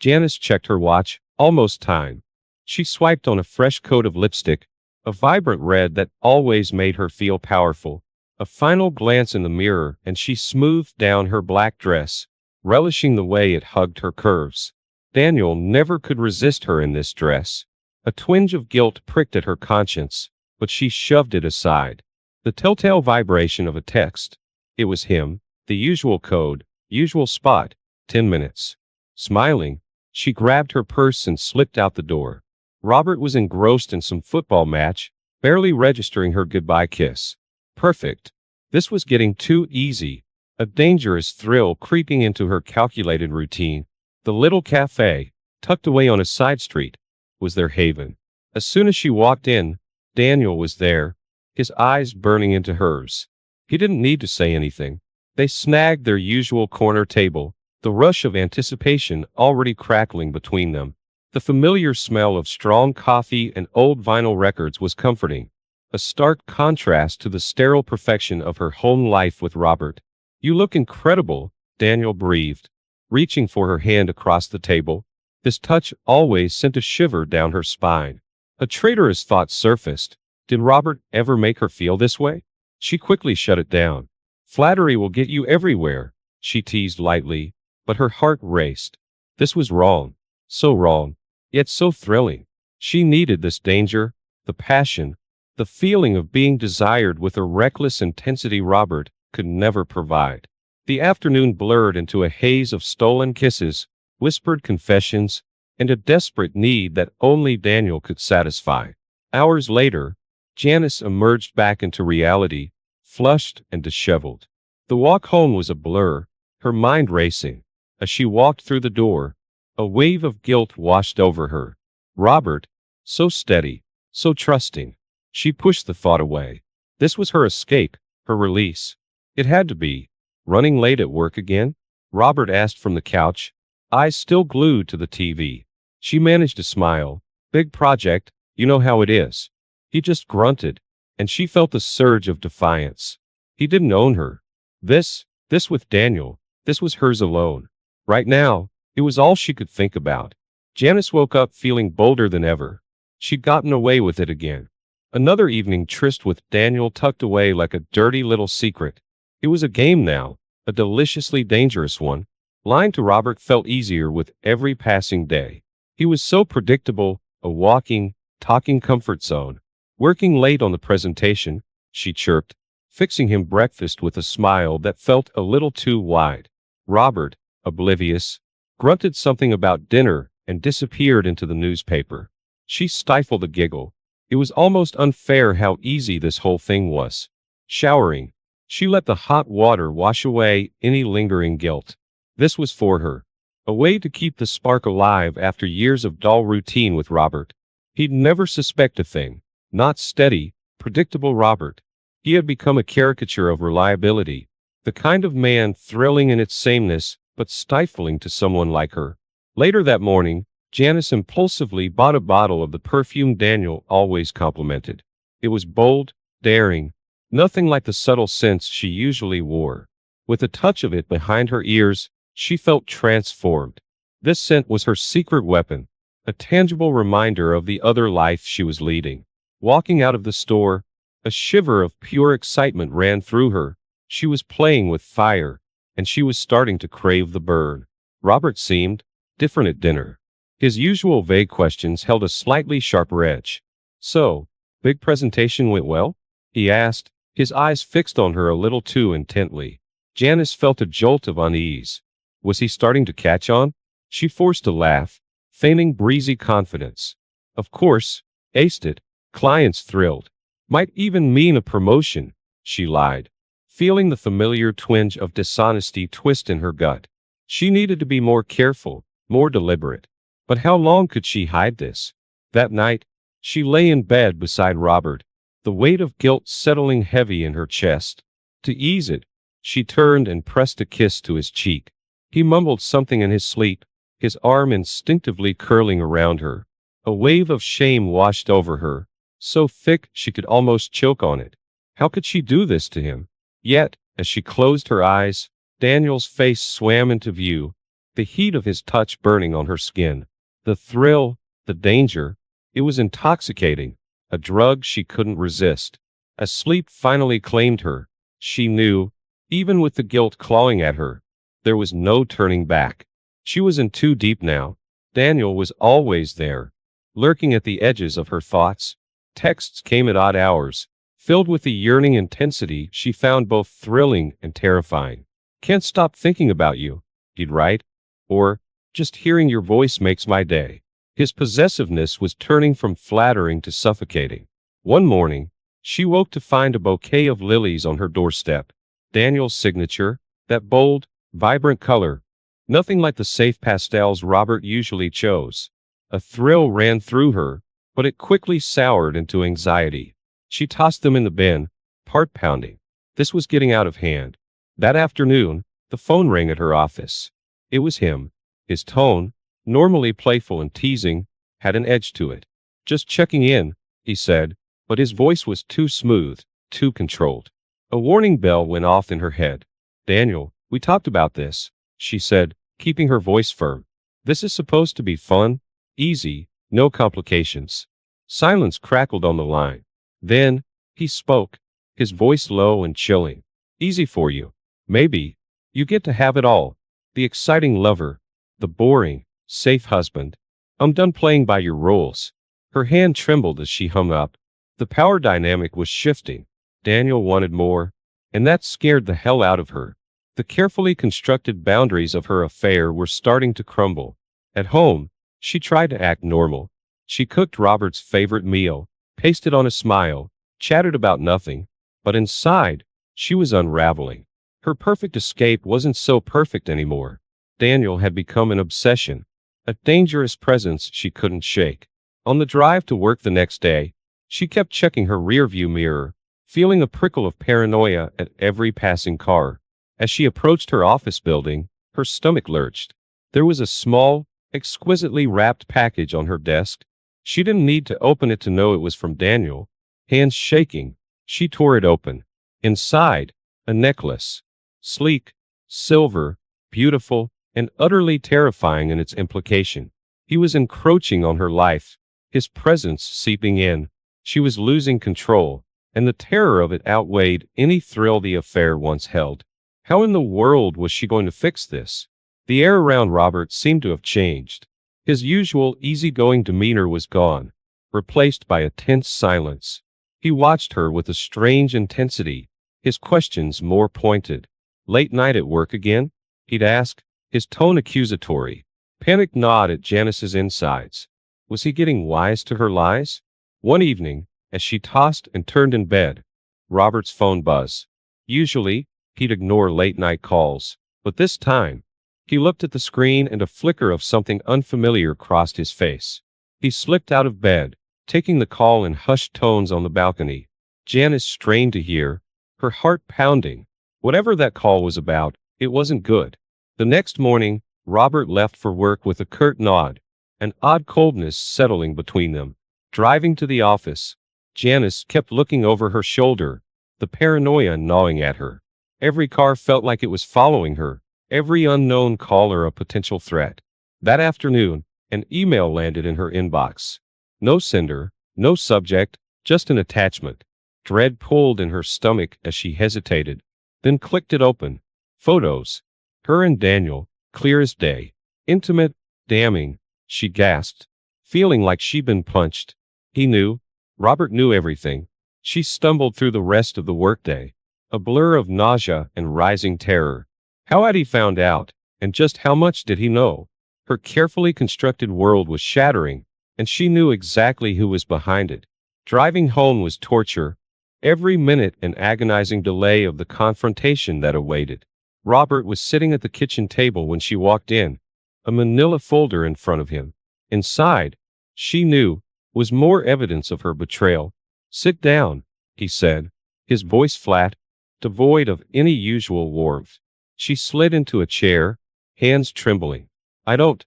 Janice checked her watch. Almost time. She swiped on a fresh coat of lipstick, a vibrant red that always made her feel powerful. A final glance in the mirror, and she smoothed down her black dress, relishing the way it hugged her curves. Daniel never could resist her in this dress. A twinge of guilt pricked at her conscience, but she shoved it aside. The telltale vibration of a text. It was him, the usual code, usual spot, 10 minutes. Smiling, she grabbed her purse and slipped out the door. Robert was engrossed in some football match, barely registering her goodbye kiss. Perfect. This was getting too easy, a dangerous thrill creeping into her calculated routine. The little cafe, tucked away on a side street, was their haven. As soon as she walked in, Daniel was there, his eyes burning into hers. He didn't need to say anything. They snagged their usual corner table, the rush of anticipation already crackling between them. The familiar smell of strong coffee and old vinyl records was comforting, a stark contrast to the sterile perfection of her home life with Robert. "You look incredible," Daniel breathed, reaching for her hand across the table. This touch always sent a shiver down her spine. A traitorous thought surfaced. Did Robert ever make her feel this way? She quickly shut it down. "Flattery will get you everywhere," she teased lightly, but her heart raced. This was wrong. So wrong, yet so thrilling. She needed this danger, the passion, the feeling of being desired with a reckless intensity Robert could never provide. The afternoon blurred into a haze of stolen kisses, whispered confessions, and a desperate need that only Daniel could satisfy. Hours later, Janice emerged back into reality, flushed and disheveled. The walk home was a blur, her mind racing. As she walked through the door, a wave of guilt washed over her. Robert, so steady, so trusting. She pushed the thought away. This was her escape, her release. It had to be. Running late at work again? Robert asked from the couch, eyes still glued to the TV. She managed to smile. "Big project, you know how it is." He just grunted, and she felt a surge of defiance. He didn't own her. This with Daniel, this was hers alone. Right now, it was all she could think about. Janice woke up feeling bolder than ever. She'd gotten away with it again. Another evening tryst with Daniel tucked away like a dirty little secret. It was a game now, a deliciously dangerous one. Lying to Robert felt easier with every passing day. He was so predictable, a walking, talking comfort zone. "Working late on the presentation," she chirped, fixing him breakfast with a smile that felt a little too wide. Robert, oblivious, grunted something about dinner and disappeared into the newspaper. She stifled a giggle. It was almost unfair how easy this whole thing was. Showering, she let the hot water wash away any lingering guilt. This was for her, a way to keep the spark alive after years of dull routine with Robert. He'd never suspect a thing. Not steady, predictable Robert. He had become a caricature of reliability, the kind of man thrilling in its sameness, but stifling to someone like her. Later that morning, Janice impulsively bought a bottle of the perfume Daniel always complimented. It was bold, daring, nothing like the subtle scents she usually wore. With a touch of it behind her ears, she felt transformed. This scent was her secret weapon, a tangible reminder of the other life she was leading. Walking out of the store, a shiver of pure excitement ran through her. She was playing with fire, and she was starting to crave the burn. Robert seemed different at dinner. His usual vague questions held a slightly sharper edge. "So, big presentation went well?" he asked, his eyes fixed on her a little too intently. Janice felt a jolt of unease. Was he starting to catch on? She forced a laugh, feigning breezy confidence. "Of course, aced it. Clients thrilled. Might even mean a promotion," she lied, feeling the familiar twinge of dishonesty twist in her gut. She needed to be more careful, more deliberate. But how long could she hide this? That night, she lay in bed beside Robert, the weight of guilt settling heavy in her chest. To ease it, she turned and pressed a kiss to his cheek. He mumbled something in his sleep, his arm instinctively curling around her. A wave of shame washed over her, so thick she could almost choke on it. How could she do this to him? Yet, as she closed her eyes, Daniel's face swam into view, the heat of his touch burning on her skin. The thrill, the danger, it was intoxicating, a drug she couldn't resist. As sleep finally claimed her, she knew, even with the guilt clawing at her, there was no turning back. She was in too deep now. Daniel was always there, lurking at the edges of her thoughts. Texts came at odd hours, filled with the yearning intensity she found both thrilling and terrifying. "Can't stop thinking about you," he'd write. Or, "Just hearing your voice makes my day." His possessiveness was turning from flattering to suffocating. One morning, she woke to find a bouquet of lilies on her doorstep. Daniel's signature, that bold, vibrant color, nothing like the safe pastels Robert usually chose. A thrill ran through her, but it quickly soured into anxiety. She tossed them in the bin, heart pounding. This was getting out of hand. That afternoon, the phone rang at her office. It was him. His tone, normally playful and teasing, had an edge to it. "Just checking in," he said, but his voice was too smooth, too controlled. A warning bell went off in her head. "Daniel, we talked about this," she said, keeping her voice firm. "This is supposed to be fun, easy, no complications." Silence crackled on the line. Then, he spoke, his voice low and chilling. "Easy for you. Maybe. You get to have it all. The exciting lover. The boring, safe husband. I'm done playing by your rules." Her hand trembled as she hung up. The power dynamic was shifting. Daniel wanted more, and that scared the hell out of her. The carefully constructed boundaries of her affair were starting to crumble. At home, she tried to act normal. She cooked Robert's favorite meal, pasted on a smile, chatted about nothing, but inside, she was unraveling. Her perfect escape wasn't so perfect anymore. Daniel had become an obsession, a dangerous presence she couldn't shake. On the drive to work the next day, she kept checking her rearview mirror, feeling a prickle of paranoia at every passing car. As she approached her office building, her stomach lurched. There was a small, exquisitely wrapped package on her desk. She didn't need to open it to know it was from Daniel. Hands shaking, she tore it open. Inside, a necklace. Sleek, silver, beautiful, and utterly terrifying in its implication. He was encroaching on her life, his presence seeping in. She was losing control, and the terror of it outweighed any thrill the affair once held. How in the world was she going to fix this? The air around Robert seemed to have changed. His usual easygoing demeanor was gone, replaced by a tense silence. He watched her with a strange intensity, his questions more pointed. "Late night at work again?" he'd ask, his tone accusatory. Panic gnawed at Janice's insides. Was he getting wise to her lies? One evening, as she tossed and turned in bed, Robert's phone buzzed. Usually, he'd ignore late-night calls, but this time, he looked at the screen and a flicker of something unfamiliar crossed his face. He slipped out of bed, taking the call in hushed tones on the balcony. Janice strained to hear, her heart pounding. Whatever that call was about, it wasn't good. The next morning, Robert left for work with a curt nod, an odd coldness settling between them. Driving to the office, Janice kept looking over her shoulder, the paranoia gnawing at her. Every car felt like it was following her, every unknown caller a potential threat. That afternoon, an email landed in her inbox. No sender, no subject, just an attachment. Dread pulled in her stomach as she hesitated, then clicked it open. Photos. Her and Daniel, clear as day. Intimate, damning, she gasped, feeling like she'd been punched. He knew. Robert knew everything. She stumbled through the rest of the workday, a blur of nausea and rising terror. How had he found out, and just how much did he know? Her carefully constructed world was shattering, and she knew exactly who was behind it. Driving home was torture, every minute an agonizing delay of the confrontation that awaited. Robert was sitting at the kitchen table when she walked in, a manila folder in front of him. Inside, she knew, was more evidence of her betrayal. "Sit down," he said, his voice flat, devoid of any usual warmth. She slid into a chair, hands trembling. I don't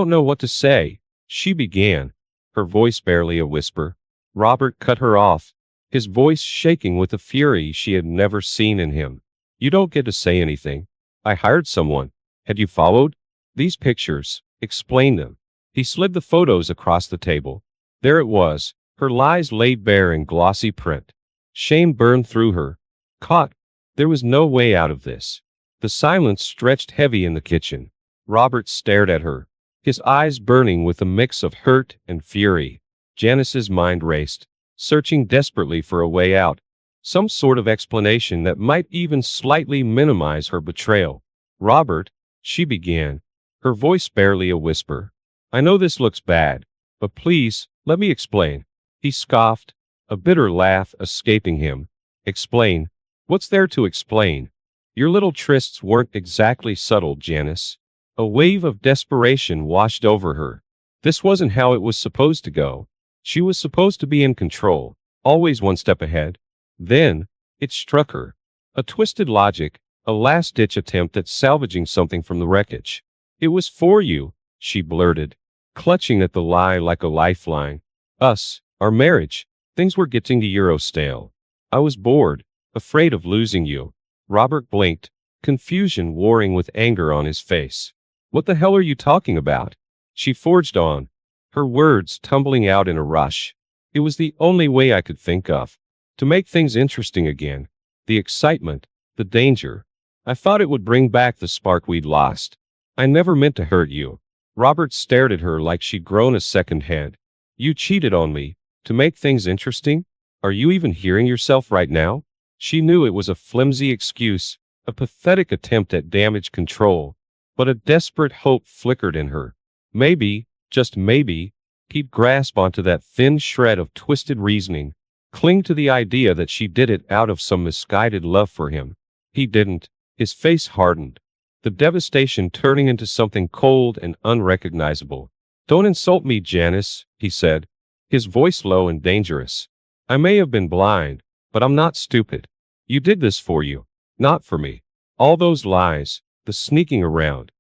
know what to say," she began, her voice barely a whisper. Robert cut her off, his voice shaking with a fury she had never seen in him. "You don't get to say anything. I hired someone. Had you followed?" These pictures, explain them. He slid the photos across the table. There it was, her lies laid bare in glossy print. Shame burned through her. Caught. There was no way out of this. The silence stretched heavy in the kitchen. Robert stared at her, his eyes burning with a mix of hurt and fury. Janice's mind raced, searching desperately for a way out, some sort of explanation that might even slightly minimize her betrayal. Robert, she began, her voice barely a whisper. I know this looks bad, but please, let me explain. He scoffed, a bitter laugh escaping him. Explain? What's there to explain? Your little trysts weren't exactly subtle, Janice. A wave of desperation washed over her. This wasn't how it was supposed to go. She was supposed to be in control, always one step ahead. Then, it struck her. A twisted logic, a last-ditch attempt at salvaging something from the wreckage. It was for you, she blurted, clutching at the lie like a lifeline. Us, our marriage, things were getting to Euro stale. I was bored, afraid of losing you. Robert blinked, confusion warring with anger on his face. What the hell are you talking about? She forged on, her words tumbling out in a rush. It was the only way I could think of. To make things interesting again. The excitement, the danger. I thought it would bring back the spark we'd lost. I never meant to hurt you. Robert stared at her like she'd grown a second head. You cheated on me. To make things interesting? Are you even hearing yourself right now? She knew it was a flimsy excuse, a pathetic attempt at damage control. But a desperate hope flickered in her. Maybe, just maybe, he'd grasp onto that thin shred of twisted reasoning, cling to the idea that she did it out of some misguided love for him. He didn't. His face hardened, the devastation turning into something cold and unrecognizable. Don't insult me, Janice, he said, his voice low and dangerous. I may have been blind, but I'm not stupid. You did this for you, not for me. All those lies, the sneaking around.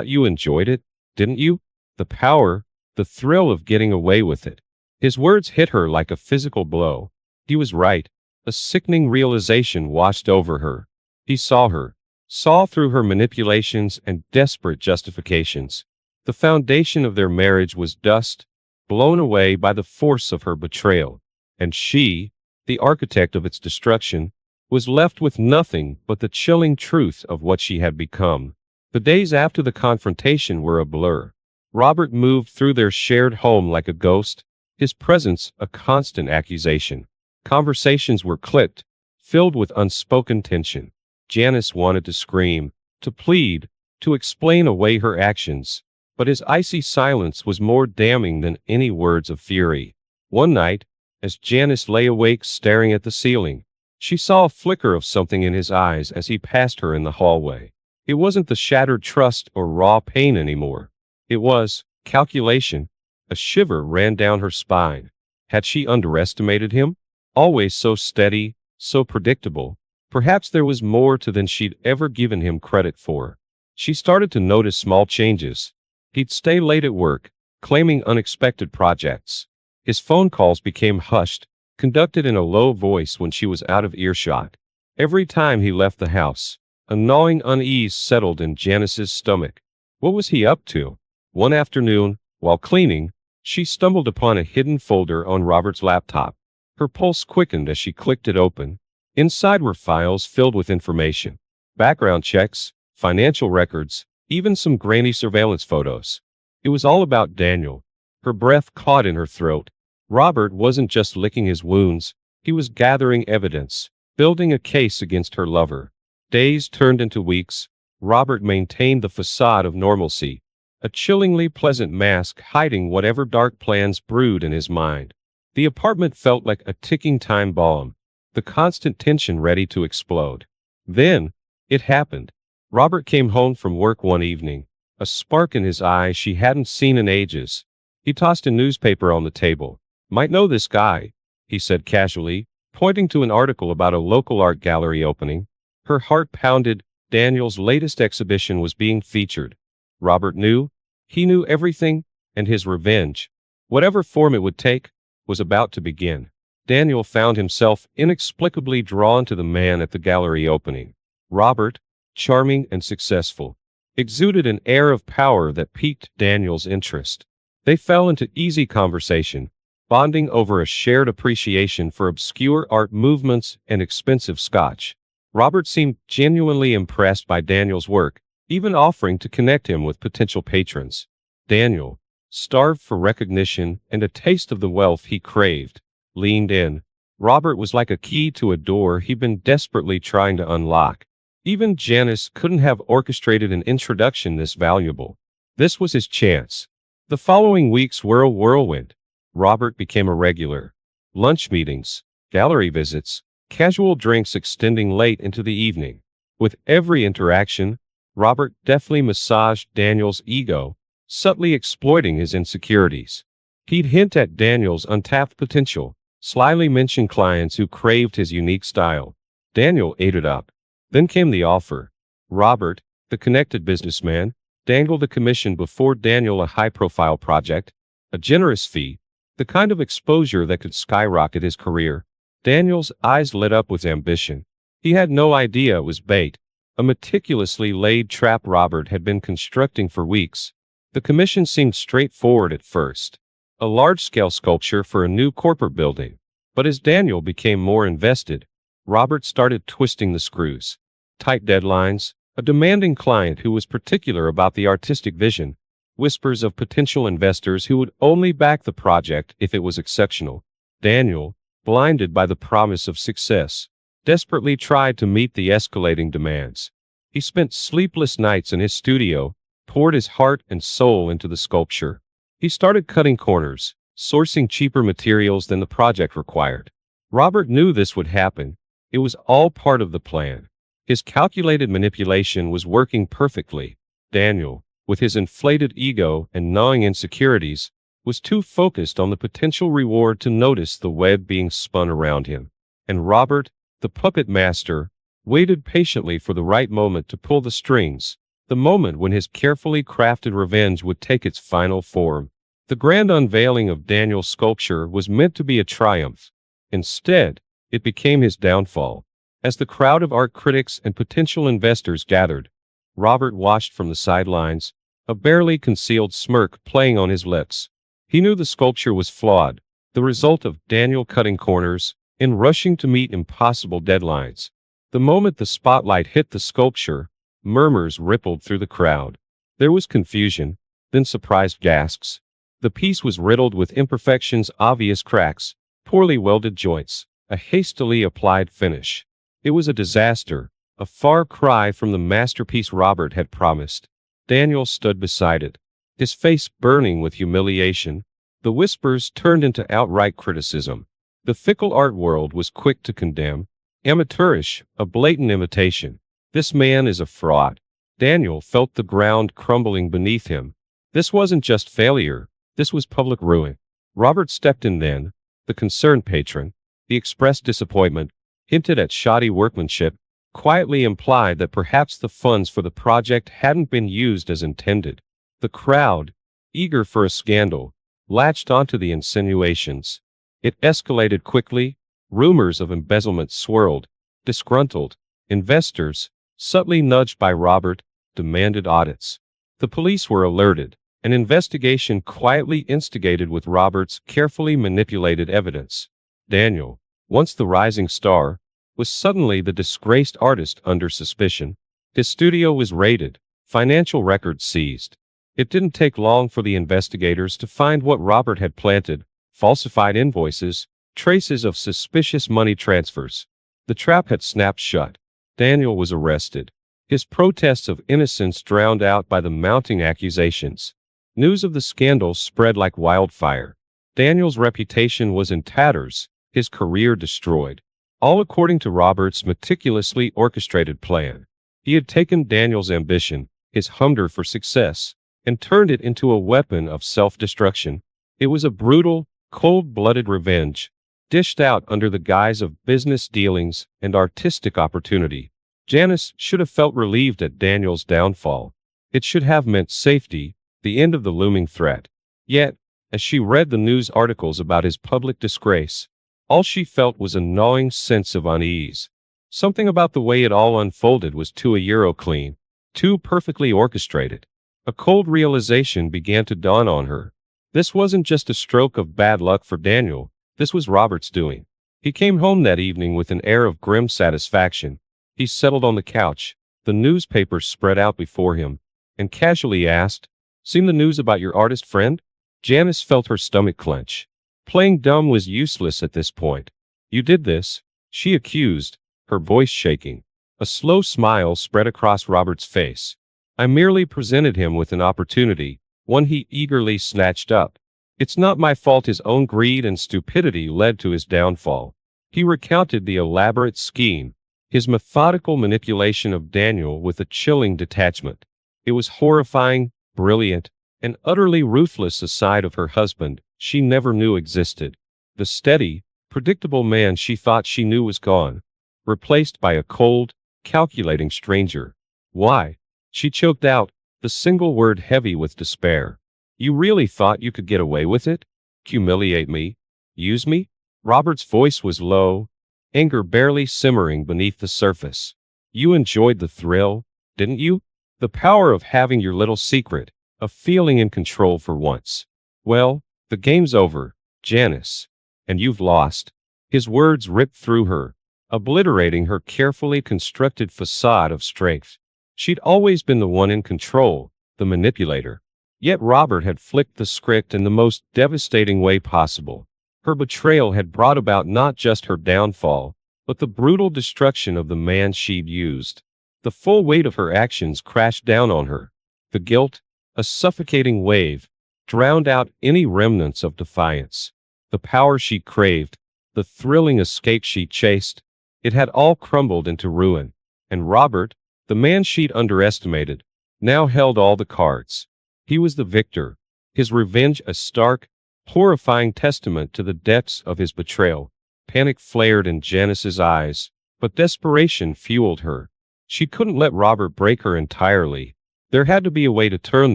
You enjoyed it, didn't you? The power, the thrill of getting away with it. His words hit her like a physical blow. He was right. A sickening realization washed over her. He saw her, saw through her manipulations and desperate justifications. The foundation of their marriage was dust, blown away by the force of her betrayal. And she, the architect of its destruction, was left with nothing but the chilling truth of what she had become. The days after the confrontation were a blur. Robert moved through their shared home like a ghost, his presence a constant accusation. Conversations were clipped, filled with unspoken tension. Janice wanted to scream, to plead, to explain away her actions, but his icy silence was more damning than any words of fury. One night, as Janice lay awake staring at the ceiling, she saw a flicker of something in his eyes as he passed her in the hallway. It wasn't the shattered trust or raw pain anymore. It was calculation. A shiver ran down her spine. Had she underestimated him? Always so steady, so predictable. Perhaps there was more to than she'd ever given him credit for. She started to notice small changes. He'd stay late at work, claiming unexpected projects. His phone calls became hushed, conducted in a low voice when she was out of earshot. Every time he left the house, a gnawing unease settled in Janice's stomach. What was he up to? One afternoon, while cleaning, she stumbled upon a hidden folder on Robert's laptop. Her pulse quickened as she clicked it open. Inside were files filled with information. Background checks, financial records, even some grainy surveillance photos. It was all about Daniel. Her breath caught in her throat. Robert wasn't just licking his wounds, he was gathering evidence, building a case against her lover. Days turned into weeks. Robert maintained the facade of normalcy, a chillingly pleasant mask hiding whatever dark plans brewed in his mind. The apartment felt like a ticking time bomb, the constant tension ready to explode. Then, it happened. Robert came home from work one evening, a spark in his eye she hadn't seen in ages. He tossed a newspaper on the table. Might know this guy, he said casually, pointing to an article about a local art gallery opening. Her heart pounded. Daniel's latest exhibition was being featured. Robert knew. He knew everything, and his revenge, whatever form it would take, was about to begin. Daniel found himself inexplicably drawn to the man at the gallery opening. Robert, charming and successful, exuded an air of power that piqued Daniel's interest. They fell into easy conversation, bonding over a shared appreciation for obscure art movements and expensive scotch. Robert seemed genuinely impressed by Daniel's work, even offering to connect him with potential patrons. Daniel, starved for recognition and a taste of the wealth he craved, leaned in. Robert was like a key to a door he'd been desperately trying to unlock. Even Janice couldn't have orchestrated an introduction this valuable. This was his chance. The following weeks were a whirlwind. Robert became a regular. Lunch meetings, gallery visits, casual drinks extending late into the evening. With every interaction, Robert deftly massaged Daniel's ego, subtly exploiting his insecurities. He'd hint at Daniel's untapped potential, slyly mention clients who craved his unique style. Daniel ate it up. Then came the offer. Robert, the connected businessman, dangled a commission before Daniel, a high-profile project, a generous fee, the kind of exposure that could skyrocket his career. Daniel's eyes lit up with ambition. He had no idea it was bait, a meticulously laid trap Robert had been constructing for weeks. The commission seemed straightforward at first, a large-scale sculpture for a new corporate building. But as Daniel became more invested, Robert started twisting the screws. Tight deadlines, a demanding client who was particular about the artistic vision, whispers of potential investors who would only back the project if it was exceptional. Daniel, blinded by the promise of success, desperately tried to meet the escalating demands. He spent sleepless nights in his studio, poured his heart and soul into the sculpture. He started cutting corners, sourcing cheaper materials than the project required. Robert knew this would happen. It was all part of the plan. His calculated manipulation was working perfectly. Daniel, with his inflated ego and gnawing insecurities, was too focused on the potential reward to notice the web being spun around him. And Robert, the puppet master, waited patiently for the right moment to pull the strings, the moment when his carefully crafted revenge would take its final form. The grand unveiling of Daniel's sculpture was meant to be a triumph. Instead, it became his downfall. As the crowd of art critics and potential investors gathered, Robert watched from the sidelines, a barely concealed smirk playing on his lips. He knew the sculpture was flawed, the result of Daniel cutting corners and rushing to meet impossible deadlines. The moment the spotlight hit the sculpture, murmurs rippled through the crowd. There was confusion, then surprised gasps. The piece was riddled with imperfections, obvious cracks, poorly welded joints, a hastily applied finish. It was a disaster, a far cry from the masterpiece Robert had promised. Daniel stood beside it, his face burning with humiliation. The whispers turned into outright criticism. The fickle art world was quick to condemn. Amateurish, a blatant imitation. This man is a fraud. Daniel felt the ground crumbling beneath him. This wasn't just failure, this was public ruin. Robert stepped in then, the concerned patron. He expressed disappointment, hinted at shoddy workmanship, quietly implied that perhaps the funds for the project hadn't been used as intended. The crowd, eager for a scandal, latched onto the insinuations. It escalated quickly. Rumors of embezzlement swirled. Disgruntled investors, subtly nudged by Robert, demanded audits. The police were alerted. An investigation quietly instigated with Robert's carefully manipulated evidence. Daniel, once the rising star, was suddenly the disgraced artist under suspicion. His studio was raided, financial records seized. It didn't take long for the investigators to find what Robert had planted: falsified invoices, traces of suspicious money transfers. The trap had snapped shut. Daniel was arrested, his protests of innocence drowned out by the mounting accusations. News of the scandal spread like wildfire. Daniel's reputation was in tatters, his career destroyed. All according to Robert's meticulously orchestrated plan. He had taken Daniel's ambition, his hunger for success, and turned it into a weapon of self-destruction. It was a brutal, cold-blooded revenge, dished out under the guise of business dealings and artistic opportunity. Janice should have felt relieved at Daniel's downfall. It should have meant safety, the end of the looming threat. Yet, as she read the news articles about his public disgrace, all she felt was a gnawing sense of unease. Something about the way it all unfolded was too Euroclean, Too perfectly orchestrated. A cold realization began to dawn on her. This wasn't just a stroke of bad luck for Daniel, this was Robert's doing. He came home that evening with an air of grim satisfaction. He settled on the couch, the newspapers spread out before him, and casually asked, "Seen the news about your artist friend?" Janice felt her stomach clench. Playing dumb was useless at this point. "You did this?" she accused, her voice shaking. A slow smile spread across Robert's face. "I merely presented him with an opportunity, one he eagerly snatched up. It's not my fault his own greed and stupidity led to his downfall." He recounted the elaborate scheme, his methodical manipulation of Daniel with a chilling detachment. It was horrifying, brilliant, and utterly ruthless a side of her husband she never knew existed. The steady, predictable man she thought she knew was gone, replaced by a cold, calculating stranger. "Why?" she choked out, the single word heavy with despair. "You really thought you could get away with it? Humiliate me? Use me?" Robert's voice was low, anger barely simmering beneath the surface. "You enjoyed the thrill, didn't you? The power of having your little secret, of feeling in control for once. Well, the game's over, Janice. And you've lost." His words ripped through her, obliterating her carefully constructed facade of strength. She'd always been the one in control, the manipulator. Yet Robert had flicked the script in the most devastating way possible. Her betrayal had brought about not just her downfall, but the brutal destruction of the man she'd used. The full weight of her actions crashed down on her. The guilt, a suffocating wave, drowned out any remnants of defiance. The power she craved, the thrilling escape she chased, it had all crumbled into ruin. And Robert, the man she'd underestimated, now held all the cards. He was the victor, his revenge a stark, horrifying testament to the depths of his betrayal. Panic flared in Janice's eyes, but desperation fueled her. She couldn't let Robert break her entirely. There had to be a way to turn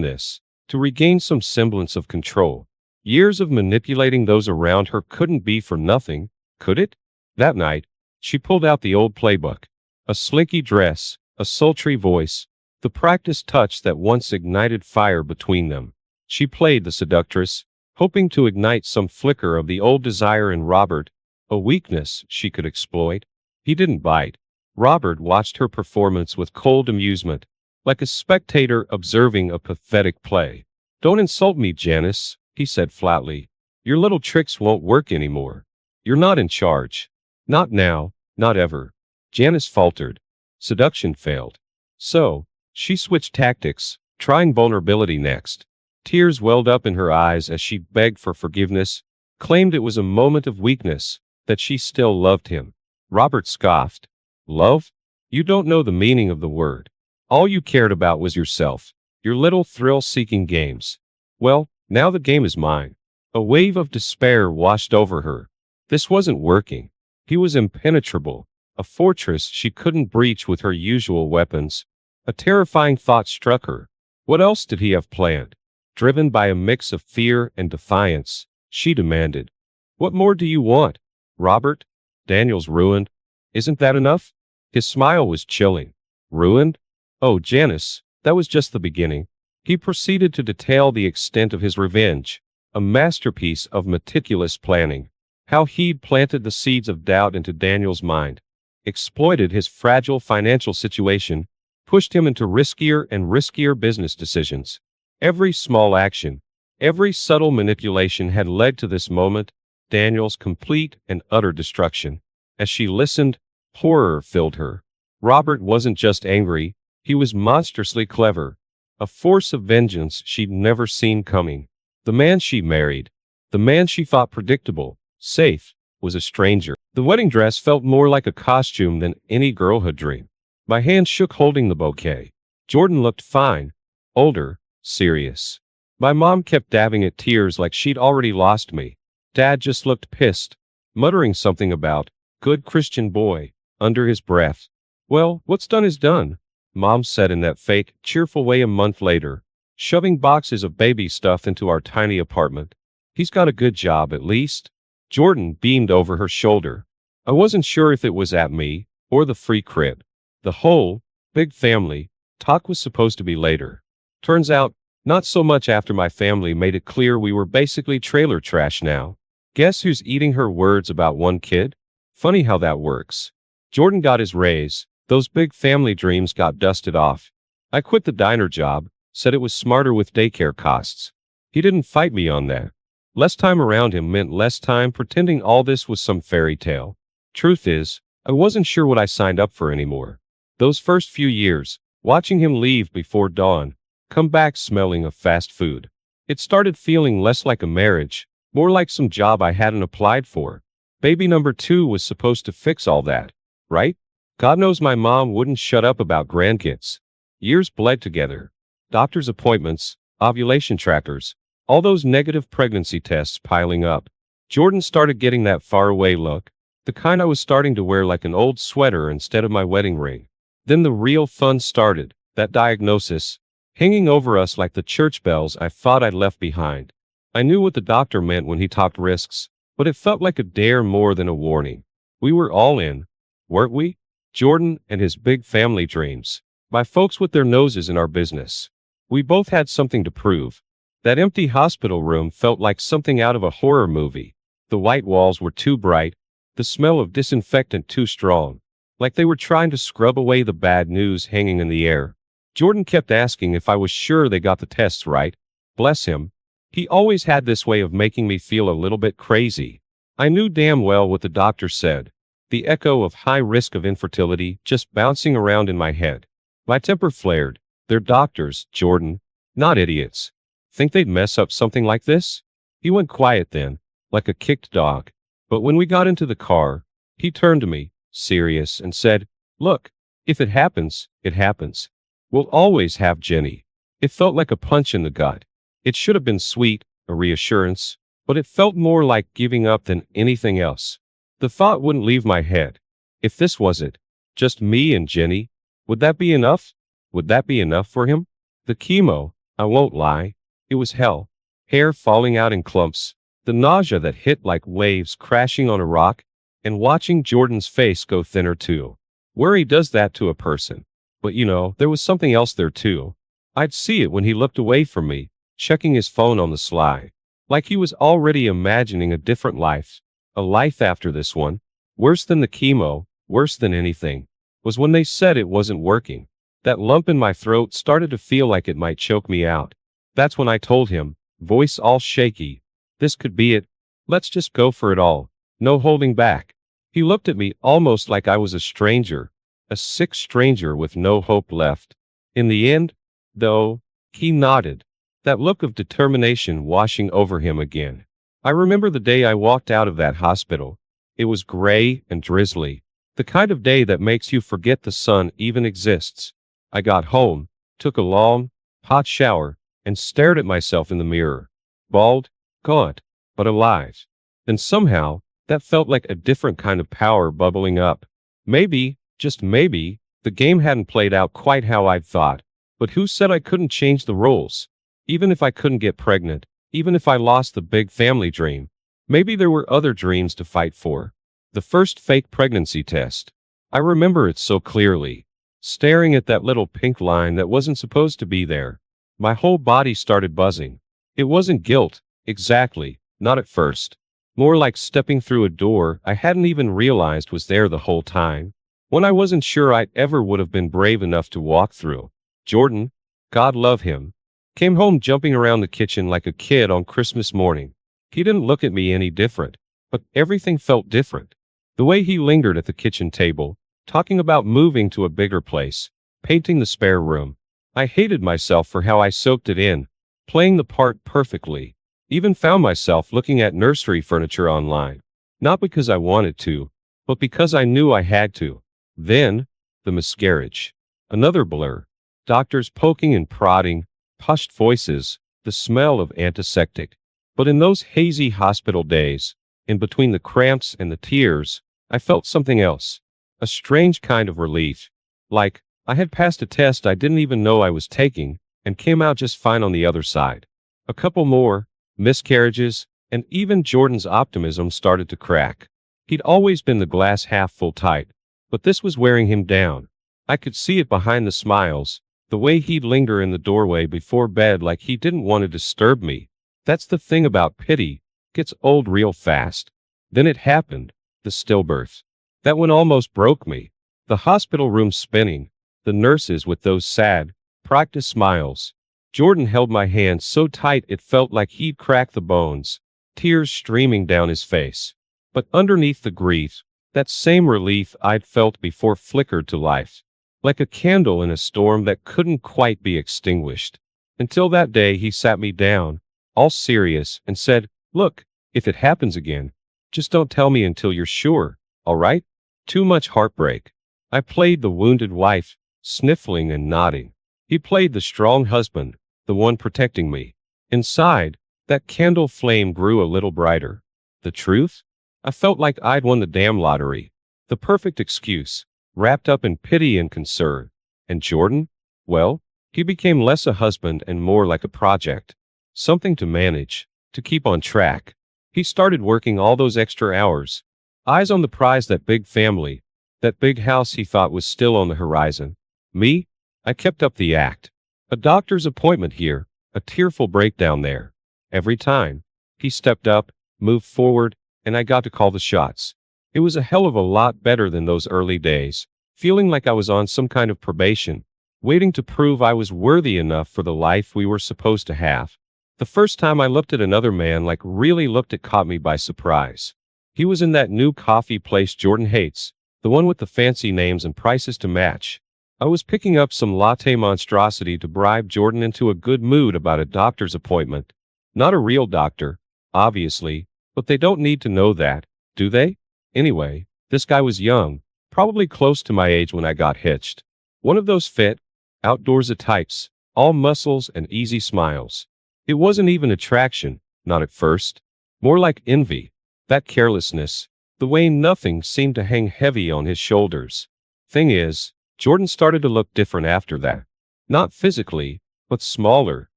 this, to regain some semblance of control. Years of manipulating those around her couldn't be for nothing, could it? That night, she pulled out the old playbook. A slinky dress, a sultry voice, the practiced touch that once ignited fire between them. She played the seductress, hoping to ignite some flicker of the old desire in Robert, a weakness she could exploit. He didn't bite. Robert watched her performance with cold amusement, like a spectator observing a pathetic play. "Don't insult me, Janice," he said flatly. "Your little tricks won't work anymore. You're not in charge. Not now, not ever." Janice faltered. Seduction failed. So, she switched tactics, trying vulnerability next. Tears welled up in her eyes as she begged for forgiveness, claimed it was a moment of weakness, that she still loved him. Robert scoffed. "Love? You don't know the meaning of the word. All you cared about was yourself, your little thrill-seeking games. Well, now the game is mine." A wave of despair washed over her. This wasn't working. He was impenetrable, a fortress she couldn't breach with her usual weapons. A terrifying thought struck her. What else did he have planned? Driven by a mix of fear and defiance, she demanded, "What more do you want, Robert? Daniel's ruined. Isn't that enough?" His smile was chilling. "Ruined? Oh, Janice, that was just the beginning." He proceeded to detail the extent of his revenge, a masterpiece of meticulous planning. How he'd planted the seeds of doubt into Daniel's mind, exploited his fragile financial situation, pushed him into riskier and riskier business decisions. Every small action, every subtle manipulation had led to this moment, Daniel's complete and utter destruction. As she listened, horror filled her. Robert wasn't just angry, he was monstrously clever, a force of vengeance she'd never seen coming. The man she married, the man she thought predictable, safe, was a stranger. The wedding dress felt more like a costume than any girlhood dream. My hand shook holding the bouquet. Jordan looked fine, older, serious. My mom kept dabbing at tears like she'd already lost me. Dad just looked pissed, muttering something about, "good Christian boy," under his breath. "Well, what's done is done," Mom said in that fake, cheerful way a month later, shoving boxes of baby stuff into our tiny apartment. "He's got a good job, at least." Jordan beamed over her shoulder. I wasn't sure if it was at me, or the free crib. The whole, big family, Talk was supposed to be later. Turns out, not so much after my family made it clear we were basically trailer trash now. Guess who's eating her words about one kid? Funny how that works. Jordan got his raise, those big family dreams got dusted off. I quit the diner job, said it was smarter with daycare costs. He didn't fight me on that. Less time around him meant less time pretending all this was some fairy tale. Truth is, I wasn't sure what I signed up for anymore. Those first few years, watching him leave before dawn, come back smelling of fast food. It started feeling less like a marriage, more like some job I hadn't applied for. Baby number 2 was supposed to fix all that, right? God knows my mom wouldn't shut up about grandkids. Years bled together. Doctor's appointments, ovulation trackers, all those negative pregnancy tests piling up. Jordan started getting that faraway look, the kind I was starting to wear like an old sweater instead of my wedding ring. Then the real fun started, that diagnosis, hanging over us like the church bells I thought I'd left behind. I knew what the doctor meant when he talked risks, but it felt like a dare more than a warning. We were all in, weren't we? Jordan and his big family dreams, by folks with their noses in our business. We both had something to prove. That empty hospital room felt like something out of a horror movie. The white walls were too bright, the smell of disinfectant too strong, like they were trying to scrub away the bad news hanging in the air. Jordan kept asking if I was sure they got the tests right. Bless him. He always had this way of making me feel a little bit crazy. I knew damn well what the doctor said. The echo of high risk of infertility just bouncing around in my head. My temper flared. They're doctors, Jordan. Not idiots. Think they'd mess up something like this? He went quiet then, like a kicked dog. But when we got into the car, he turned to me, serious, and said, "Look, if it happens, it happens. We'll always have Jenny." It felt like a punch in the gut. It should have been sweet, a reassurance, but it felt more like giving up than anything else. The thought wouldn't leave my head. If this was it, just me and Jenny, would that be enough? Would that be enough for him? The chemo, I won't lie, it was hell. Hair falling out in clumps, the nausea that hit like waves crashing on a rock, and watching Jordan's face go thinner too. Worry does that to a person. But there was something else there too. I'd see it when he looked away from me, checking his phone on the sly. Like he was already imagining a different life. A life after this one. Worse than the chemo, worse than anything, was when they said it wasn't working. That lump in my throat started to feel like it might choke me out. That's when I told him, voice all shaky, this could be it. Let's just go for it all. No holding back. He looked at me almost like I was a stranger. A sick stranger with no hope left. In the end, though, he nodded. That look of determination washing over him again. I remember the day I walked out of that hospital. It was gray and drizzly. The kind of day that makes you forget the sun even exists. I got home, took a long, hot shower, and stared at myself in the mirror. Bald, gaunt, but alive. And somehow, that felt like a different kind of power bubbling up. Maybe, just maybe, the game hadn't played out quite how I'd thought. But who said I couldn't change the rules? Even if I couldn't get pregnant, even if I lost the big family dream, maybe there were other dreams to fight for. The first fake pregnancy test. I remember it so clearly. Staring at that little pink line that wasn't supposed to be there. My whole body started buzzing. It wasn't guilt, exactly, not at first. More like stepping through a door I hadn't even realized was there the whole time. One I wasn't sure I ever would have been brave enough to walk through. Jordan, God love him, came home jumping around the kitchen like a kid on Christmas morning. He didn't look at me any different, but everything felt different. The way he lingered at the kitchen table, talking about moving to a bigger place, painting the spare room. I hated myself for how I soaked it in, playing the part perfectly. Even found myself looking at nursery furniture online. Not because I wanted to, but because I knew I had to. Then, the miscarriage. Another blur. Doctors poking and prodding, hushed voices, the smell of antiseptic. But in those hazy hospital days, in between the cramps and the tears, I felt something else. A strange kind of relief. Like, I had passed a test I didn't even know I was taking, and came out just fine on the other side. A couple more miscarriages, and even Jordan's optimism started to crack. He'd always been the glass half full type, but this was wearing him down. I could see it behind the smiles, The way he'd linger in the doorway before bed like he didn't want to disturb me. That's the thing about pity. Gets old real fast. Then it happened. The stillbirth. That one almost broke me. The hospital room spinning. The nurses with those sad, practiced smiles. Jordan held my hand so tight it felt like he'd crack the bones. Tears streaming down his face. But underneath the grief, that same relief I'd felt before flickered to life. Like a candle in a storm that couldn't quite be extinguished. Until that day he sat me down, all serious, and said, "Look, if it happens again, just don't tell me until you're sure, all right?" Too much heartbreak. I played the wounded wife, sniffling and nodding. He played the strong husband, the one protecting me. Inside, that candle flame grew a little brighter. The truth? I felt like I'd won the damn lottery. The perfect excuse, wrapped up in pity and concern. And Jordan? Well, he became less a husband and more like a project. Something to manage, to keep on track. He started working all those extra hours. Eyes on the prize, that big family, that big house he thought was still on the horizon. Me? I kept up the act. A doctor's appointment here, a tearful breakdown there. Every time. He stepped up, moved forward, and I got to call the shots. It was a hell of a lot better than those early days, feeling like I was on some kind of probation, waiting to prove I was worthy enough for the life we were supposed to have. The first time I looked at another man, like really looked, it caught me by surprise. He was in that new coffee place Jordan hates, the one with the fancy names and prices to match. I was picking up some latte monstrosity to bribe Jordan into a good mood about a doctor's appointment. Not a real doctor, obviously, but they don't need to know that, do they? Anyway, this guy was young, probably close to my age when I got hitched. One of those fit, outdoorsy types, all muscles and easy smiles. It wasn't even attraction, not at first. More like envy. That carelessness, the way nothing seemed to hang heavy on his shoulders. Thing is, Jordan started to look different after that. Not physically, but smaller,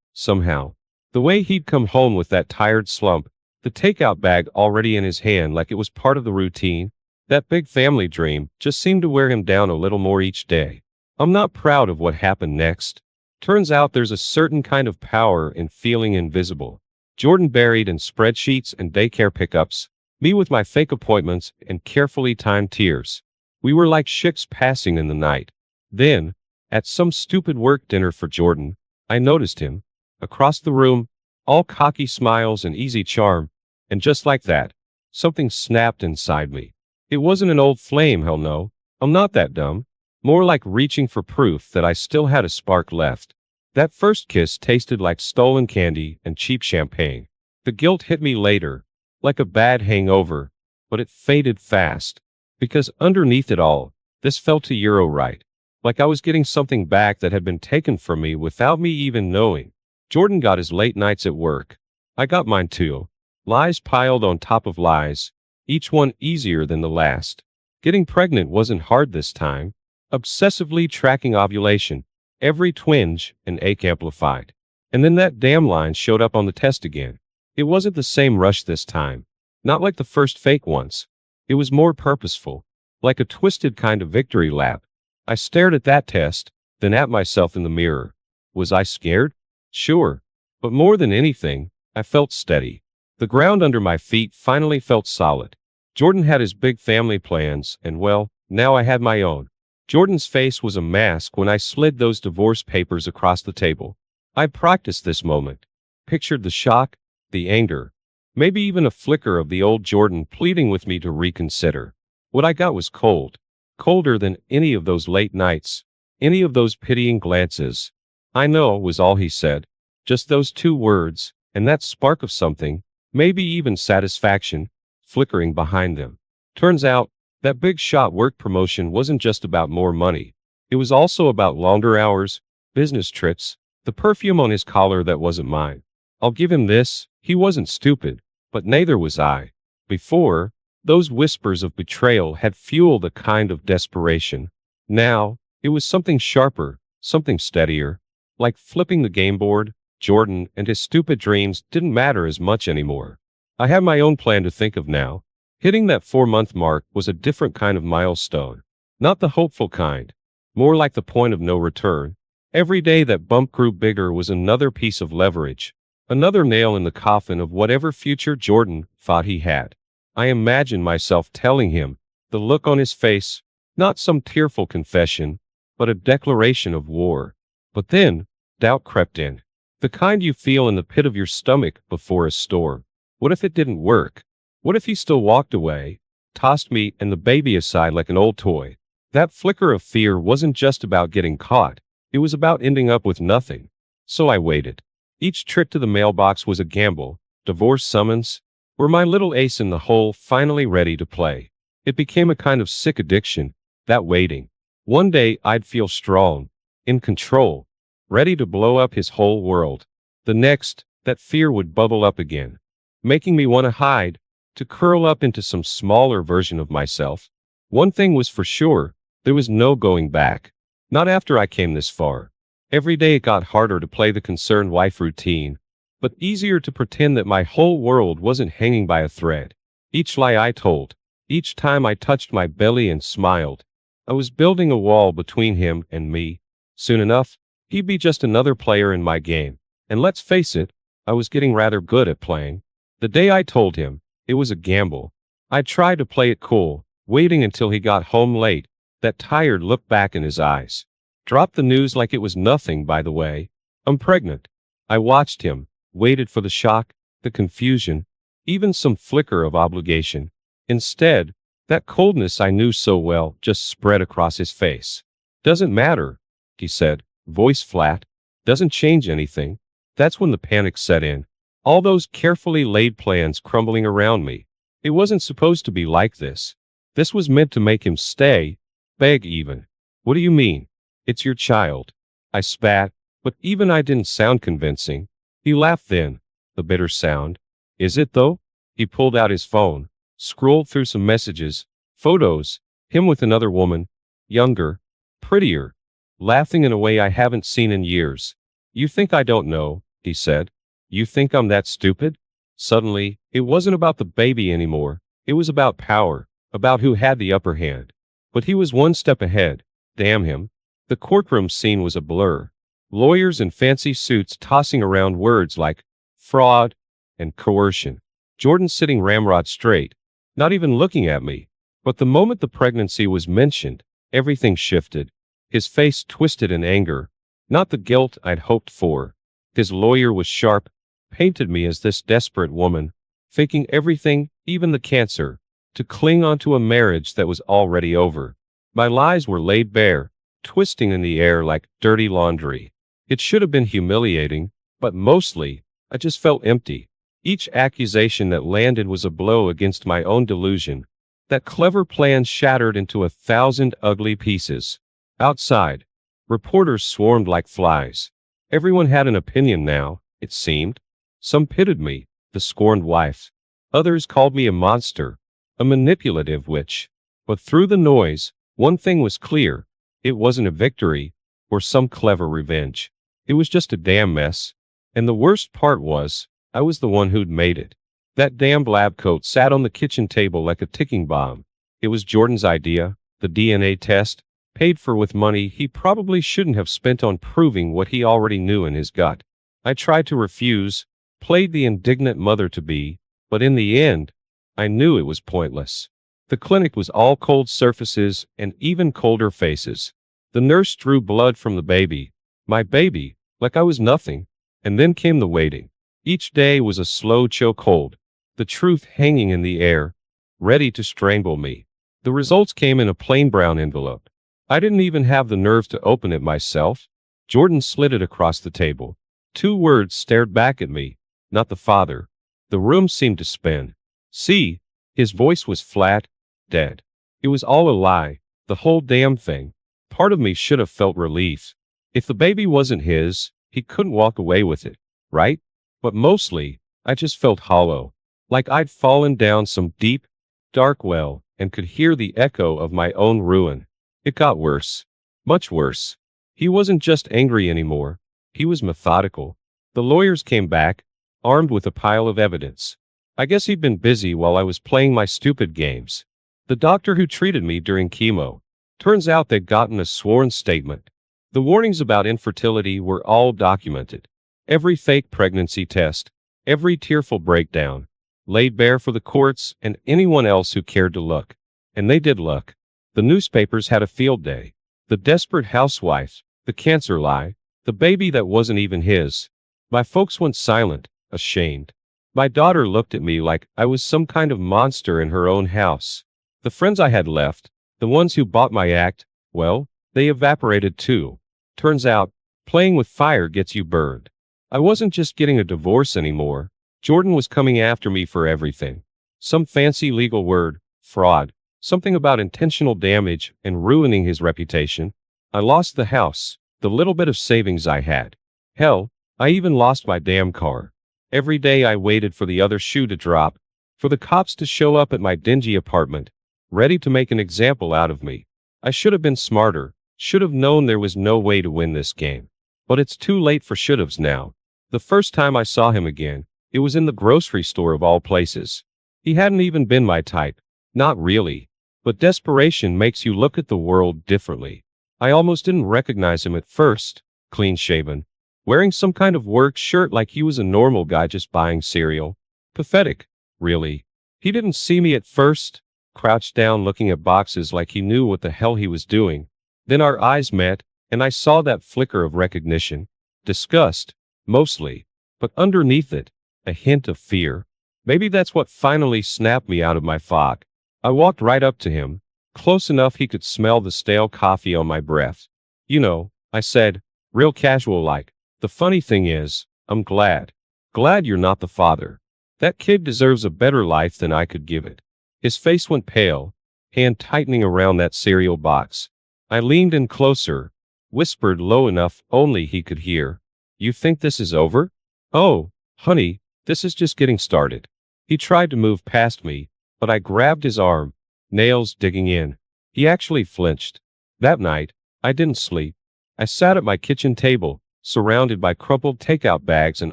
somehow. The way he'd come home with that tired slump, the takeout bag already in his hand like it was part of the routine, that big family dream just seemed to wear him down a little more each day. I'm not proud of what happened next. Turns out there's a certain kind of power in feeling invisible. Jordan buried in spreadsheets and daycare pickups, me with my fake appointments and carefully timed tears. We were like ships passing in the night. Then, at some stupid work dinner for Jordan, I noticed him. Across the room, all cocky smiles and easy charm, and just like that, something snapped inside me. It wasn't an old flame, hell no. I'm not that dumb. More like reaching for proof that I still had a spark left. That first kiss tasted like stolen candy and cheap champagne. The guilt hit me later, like a bad hangover, but it faded fast. Because underneath it all, this felt to Euro right. Like I was getting something back that had been taken from me without me even knowing. Jordan got his late nights at work. I got mine too. Lies piled on top of lies, each one easier than the last. Getting pregnant wasn't hard this time. Obsessively tracking ovulation, every twinge and ache amplified. And then that damn line showed up on the test again. It wasn't the same rush this time. Not like the first fake ones. It was more purposeful, like a twisted kind of victory lap. I stared at that test, then at myself in the mirror. Was I scared? Sure. But more than anything, I felt steady. The ground under my feet finally felt solid. Jordan had his big family plans, and well, now I had my own. Jordan's face was a mask when I slid those divorce papers across the table. I practiced this moment. Pictured the shock, the anger, maybe even a flicker of the old Jordan pleading with me to reconsider. What I got was cold. Colder than any of those late nights, any of those pitying glances. "I know," was all he said. Just those two words, and that spark of something, maybe even satisfaction, flickering behind them. Turns out, that big shot work promotion wasn't just about more money. It was also about longer hours, business trips, the perfume on his collar that wasn't mine. I'll give him this, he wasn't stupid, but neither was I. Before, those whispers of betrayal had fueled a kind of desperation. Now, it was something sharper, something steadier. Like flipping the game board, Jordan and his stupid dreams didn't matter as much anymore. I had my own plan to think of now. Hitting that 4-month mark was a different kind of milestone. Not the hopeful kind. More like the point of no return. Every day that bump grew bigger was another piece of leverage, another nail in the coffin of whatever future Jordan thought he had. I imagined myself telling him, the look on his face, not some tearful confession, but a declaration of war. But then, doubt crept in. The kind you feel in the pit of your stomach before a storm. What if it didn't work? What if he still walked away, tossed me and the baby aside like an old toy? That flicker of fear wasn't just about getting caught. It was about ending up with nothing. So I waited. Each trip to the mailbox was a gamble. Divorce summons, were my little ace in the hole finally ready to play? It became a kind of sick addiction, that waiting. One day I'd feel strong, in control, ready to blow up his whole world. The next, that fear would bubble up again, making me want to hide, to curl up into some smaller version of myself. One thing was for sure, there was no going back. Not after I came this far. Every day it got harder to play the concerned wife routine, but easier to pretend that my whole world wasn't hanging by a thread. Each lie I told, each time I touched my belly and smiled, I was building a wall between him and me. Soon enough, he'd be just another player in my game. And let's face it, I was getting rather good at playing. The day I told him, it was a gamble. I tried to play it cool, waiting until he got home late, that tired look back in his eyes. Dropped the news like it was nothing, by the way. I'm pregnant. I watched him, waited for the shock, the confusion, even some flicker of obligation. Instead, that coldness I knew so well just spread across his face. Doesn't matter, he said, voice flat. Doesn't change anything. That's when the panic set in. All those carefully laid plans crumbling around me. It wasn't supposed to be like this. This was meant to make him stay, beg even. What do you mean? It's your child. I spat, but even I didn't sound convincing. He laughed then, the bitter sound. Is it though? He pulled out his phone, scrolled through some messages, photos, him with another woman, younger, prettier, laughing in a way I haven't seen in years. You think I don't know, he said. You think I'm that stupid? Suddenly, it wasn't about the baby anymore. It was about power, about who had the upper hand. But he was one step ahead. Damn him. The courtroom scene was a blur. Lawyers in fancy suits tossing around words like fraud and coercion. Jordan sitting ramrod straight, not even looking at me. But the moment the pregnancy was mentioned, everything shifted. His face twisted in anger, not the guilt I'd hoped for. His lawyer was sharp, painted me as this desperate woman, faking everything, even the cancer, to cling onto a marriage that was already over. My lies were laid bare, twisting in the air like dirty laundry. It should have been humiliating, but mostly, I just felt empty. Each accusation that landed was a blow against my own delusion. That clever plan shattered into 1,000 ugly pieces. Outside, reporters swarmed like flies. Everyone had an opinion now, it seemed. Some pitied me, the scorned wife. Others called me a monster, a manipulative witch. But through the noise, one thing was clear. It wasn't a victory, or some clever revenge. It was just a damn mess. And the worst part was, I was the one who'd made it. That damned lab coat sat on the kitchen table like a ticking bomb. It was Jordan's idea, the DNA test, paid for with money he probably shouldn't have spent on proving what he already knew in his gut. I tried to refuse, played the indignant mother-to-be, but in the end, I knew it was pointless. The clinic was all cold surfaces and even colder faces. The nurse drew blood from the baby, my baby, like I was nothing, and then came the waiting. Each day was a slow chokehold, the truth hanging in the air, ready to strangle me. The results came in a plain brown envelope. I didn't even have the nerve to open it myself. Jordan slid it across the table. 2 words stared back at me, not the father. The room seemed to spin. See, his voice was flat, dead. It was all a lie, the whole damn thing. Part of me should have felt relief. If the baby wasn't his, he couldn't walk away with it, right? But mostly, I just felt hollow, like I'd fallen down some deep, dark well and could hear the echo of my own ruin. It got worse, much worse. He wasn't just angry anymore. He was methodical. The lawyers came back, armed with a pile of evidence. I guess he'd been busy while I was playing my stupid games. The doctor who treated me during chemo. Turns out they'd gotten a sworn statement. The warnings about infertility were all documented. Every fake pregnancy test, every tearful breakdown, laid bare for the courts and anyone else who cared to look. And they did look. The newspapers had a field day. The desperate housewife, the cancer lie, the baby that wasn't even his. My folks went silent, ashamed. My daughter looked at me like I was some kind of monster in her own house. The friends I had left, the ones who bought my act, well, they evaporated too. Turns out, playing with fire gets you burned. I wasn't just getting a divorce anymore. Jordan was coming after me for everything. Some fancy legal word, fraud, something about intentional damage and ruining his reputation. I lost the house, the little bit of savings I had. Hell, I even lost my damn car. Every day I waited for the other shoe to drop, for the cops to show up at my dingy apartment, ready to make an example out of me. I should have been smarter, should have known there was no way to win this game. But it's too late for should-haves now. The first time I saw him again, it was in the grocery store of all places. He hadn't even been my type. Not really. But desperation makes you look at the world differently. I almost didn't recognize him at first, clean-shaven, wearing some kind of work shirt like he was a normal guy just buying cereal. Pathetic, really. He didn't see me at first, crouched down looking at boxes like he knew what the hell he was doing. Then our eyes met, and I saw that flicker of recognition. Disgust, mostly, but underneath it, a hint of fear. Maybe that's what finally snapped me out of my fog. I walked right up to him, close enough he could smell the stale coffee on my breath. You know, I said, real casual like, the funny thing is, I'm glad. Glad you're not the father. That kid deserves a better life than I could give it. His face went pale, hand tightening around that cereal box. I leaned in closer, whispered low enough only he could hear. You think this is over? Oh, honey, this is just getting started. He tried to move past me, but I grabbed his arm, nails digging in. He actually flinched. That night, I didn't sleep. I sat at my kitchen table, surrounded by crumpled takeout bags and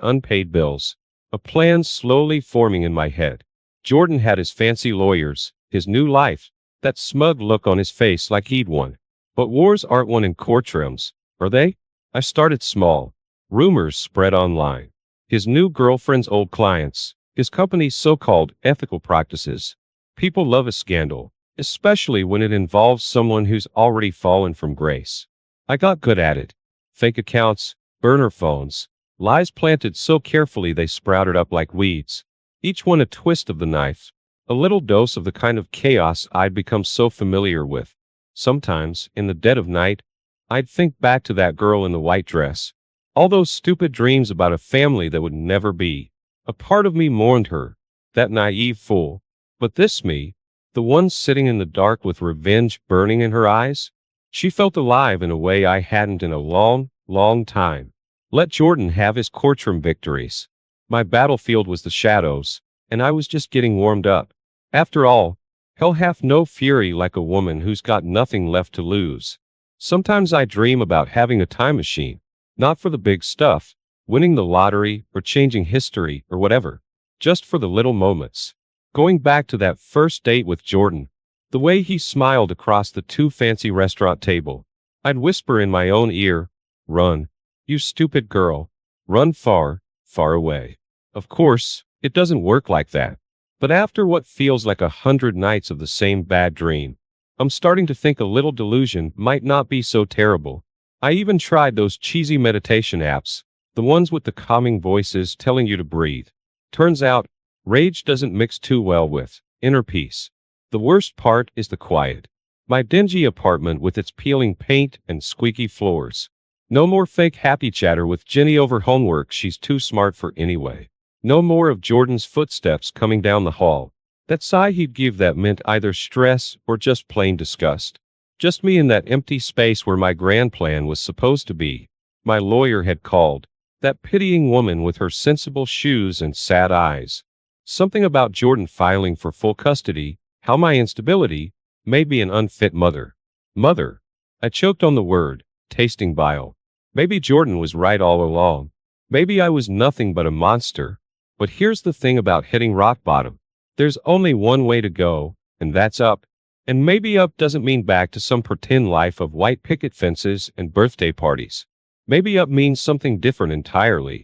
unpaid bills. A plan slowly forming in my head. Jordan had his fancy lawyers, his new life, that smug look on his face like he'd won. But wars aren't won in courtrooms, are they? I started small. Rumors spread online. His new girlfriend's old clients, his company's so-called ethical practices. People love a scandal, especially when it involves someone who's already fallen from grace. I got good at it. Fake accounts, burner phones, lies planted so carefully they sprouted up like weeds. Each one a twist of the knife, a little dose of the kind of chaos I'd become so familiar with. Sometimes, in the dead of night, I'd think back to that girl in the white dress. All those stupid dreams about a family that would never be. A part of me mourned her, that naive fool. But this me, the one sitting in the dark with revenge burning in her eyes, she felt alive in a way I hadn't in a long, long time. Let Jordan have his courtroom victories. My battlefield was the shadows, and I was just getting warmed up. After all, hell hath no fury like a woman who's got nothing left to lose. Sometimes I dream about having a time machine, not for the big stuff, winning the lottery or changing history or whatever, just for the little moments. Going back to that first date with Jordan, the way he smiled across the too fancy restaurant table, I'd whisper in my own ear, "Run, you stupid girl. Run far, far away." Of course, it doesn't work like that. But after what feels like 100 nights of the same bad dream, I'm starting to think a little delusion might not be so terrible. I even tried those cheesy meditation apps, the ones with the calming voices telling you to breathe. Turns out, rage doesn't mix too well with inner peace. The worst part is the quiet. My dingy apartment with its peeling paint and squeaky floors. No more fake happy chatter with Jenny over homework she's too smart for anyway. No more of Jordan's footsteps coming down the hall. That sigh he'd give that meant either stress or just plain disgust. Just me in that empty space where my grand plan was supposed to be. My lawyer had called. That pitying woman with her sensible shoes and sad eyes. Something about Jordan filing for full custody, how my instability may be an unfit mother. Mother. I choked on the word, tasting bile. Maybe Jordan was right all along. Maybe I was nothing but a monster. But here's the thing about hitting rock bottom. There's only one way to go, and that's up. And maybe up doesn't mean back to some pretend life of white picket fences and birthday parties. Maybe up means something different entirely.